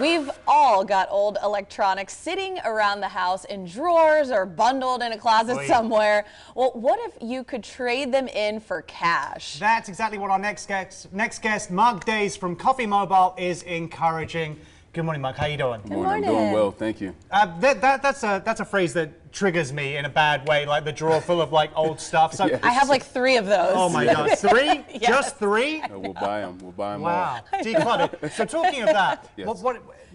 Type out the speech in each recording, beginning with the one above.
We've all got old electronics sitting around the house in drawers or bundled in a closet somewhere. Well, what if you could trade them in for cash? That's exactly what our next guest, Mark Days from Koffee Mobile, is encouraging. Good morning, Mark. How you doing? Good morning. I'm doing well, thank you. That's a phrase that triggers me in a bad way, like the drawer full of like old stuff. So I have like 3 of those. Oh my God, 3? Yes. Just 3? No, we'll buy them. We'll buy them Wow, all. decluttered. So talking of that, Yes.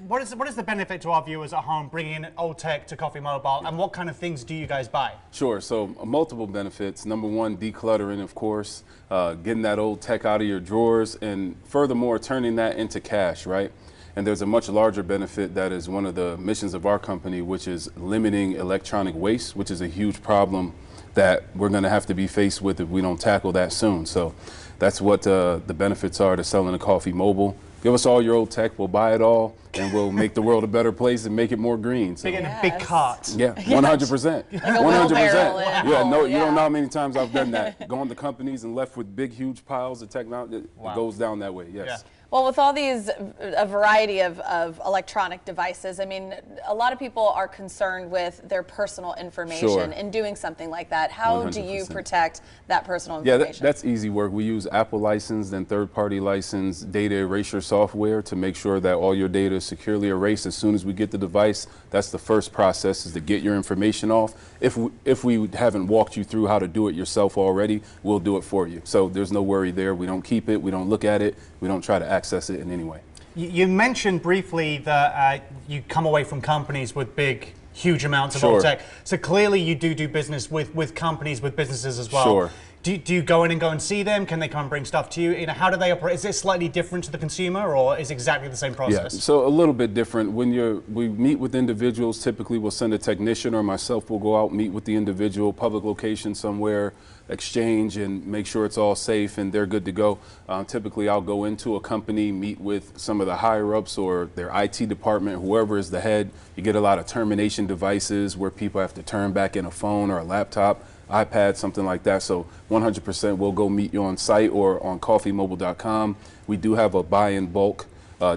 what is the benefit to our viewers at home bringing in old tech to Koffee Mobile, and what kind of things do you guys buy? Sure. So multiple benefits. Number one, decluttering, of course, getting that old tech out of your drawers, and furthermore, turning that into cash, right? And there's a much larger benefit that is one of the missions of our company, which is limiting electronic waste, which is a huge problem that we're going to have to be faced with if we don't tackle that soon. So that's what the benefits are to selling a Koffee Mobile. Give us all your old tech, we'll buy it all, and we'll make the world a better place and make it more green. So. Big in a big cart. Yeah, 100%. Like a wheelbarrow. Yeah, no, you don't know how many times I've done that. Gone to companies and left with big, huge piles of technology. It goes down that way, yes. Yeah. Well, with all these, a variety of electronic devices, I mean, a lot of people are concerned with their personal information in doing something like that. How 100%. Do you protect that personal information? Yeah, that's easy work. We use Apple licensed and third-party licensed data erasure software to make sure that all your data is securely erased as soon as we get the device. That's the first process, is to get your information off. If we haven't walked you through how to do it yourself already, we'll do it for you. So there's no worry there. We don't keep it. We don't look at it. We don't try to access it in any way. You mentioned briefly that you come away from companies with big, huge amounts of old tech. So clearly you do business with companies, with businesses as well. Sure. Do you go in and go and see them? Can they come and bring stuff to you? You know, how do they operate? Is it slightly different to the consumer, or is it exactly the same process? Yeah, so a little bit different. When we meet with individuals, typically we'll send a technician, or myself will go out, meet with the individual, public location somewhere, exchange, and make sure it's all safe and they're good to go. Typically I'll go into a company, meet with some of the higher ups or their IT department, whoever is the head. You get a lot of termination devices where people have to turn back in a phone or a laptop, iPad, something like that. So 100% we'll go meet you on site or on coffeemobile.com. We do have a buy in bulk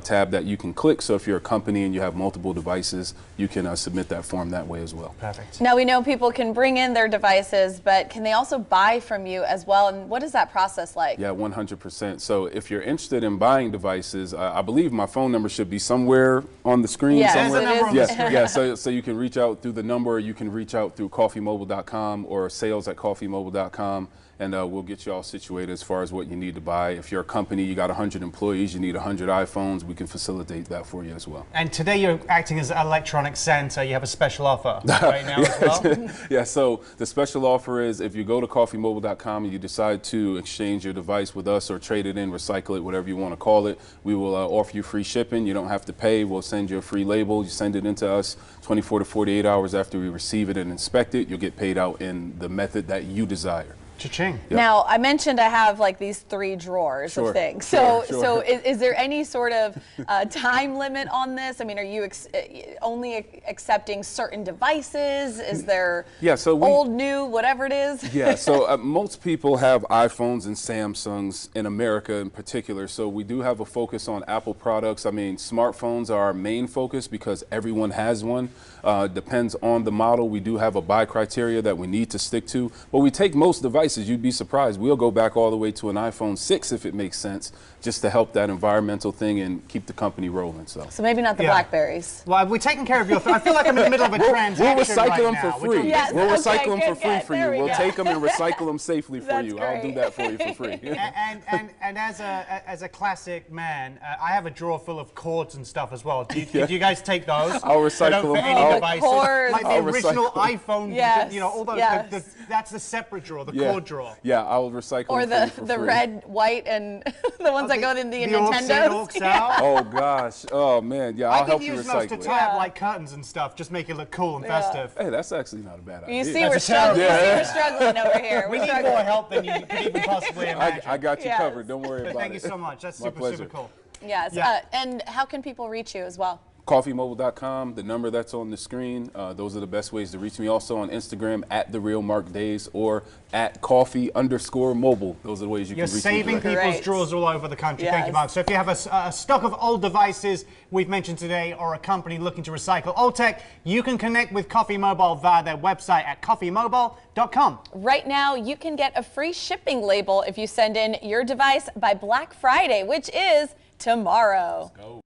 tab that you can click. So if you're a company and you have multiple devices, you can submit that form that way as well. Perfect. Now we know people can bring in their devices, but can they also buy from you as well? And what is that process like? Yeah, 100%. So if you're interested in buying devices, I believe my phone number should be somewhere on the screen. Somewhere. Yeah, so you can reach out through the number, or you can reach out through coffeemobile.com or sales@coffeemobile.com. And we'll get you all situated as far as what you need to buy. If you're a company, you got 100 employees, you need 100 iPhones, we can facilitate that for you as well. And today you're acting as an electronic center. You have a special offer right now as well? Yeah, so the special offer is if you go to coffeemobile.com and you decide to exchange your device with us or trade it in, recycle it, whatever you want to call it, we will offer you free shipping. You don't have to pay. We'll send you a free label. You send it into us 24 to 48 hours after we receive it and inspect it. You'll get paid out in the method that you desire. Cha-ching. Yep. Now, I mentioned I have like these 3 drawers of things. So is there any sort of time limit on this? I mean, are you only accepting certain devices? Is there old, new, whatever it is? Yeah, so most people have iPhones and Samsungs in America in particular. So we do have a focus on Apple products. I mean, smartphones are our main focus because everyone has one. Depends on the model. We do have a buy criteria that we need to stick to. But we take most devices. You'd be surprised. We'll go back all the way to an iPhone 6 if it makes sense, just to help that environmental thing and keep the company rolling. So maybe not the Blackberries. Well, we're taking care of your. I feel like I'm in the middle of a transaction. We'll recycle them for free. Yes, we'll recycle them for free for you. We'll go. take them and recycle them safely for you. Great. I'll do that for you for free. And as a classic man, I have a drawer full of cords and stuff as well. Do you guys take those? I'll recycle them. Any devices, cords. like the original iPhone. Yes. You know, all those. That's the separate drawer, the cord drawer. Yeah, I'll recycle or them for the free. red, white, and the ones that go in the Nintendo. Oh gosh, oh man, yeah, I'll help you recycle it. I could use those to tie up like curtains and stuff, just make it look cool and festive. Hey, that's actually not a bad idea. You see, we're struggling. We're struggling over here. We need more help than you could even possibly imagine. I got you covered. Don't worry about it. Thank you so much. That's super cool. Yes. And how can people reach you as well? CoffeeMobile.com, the number that's on the screen. Those are the best ways to reach me. Also on Instagram at @TheRealMarkDays or at @Coffee_mobile. Those are the ways you You're can reach me. saving people's Great. drawers all over the country. Yes. Thank you, Mark. So if you have a stock of old devices we've mentioned today, or a company looking to recycle old tech, you can connect with Koffee Mobile via their website at coffeemobile.com. Right now, you can get a free shipping label if you send in your device by Black Friday, which is tomorrow. Go.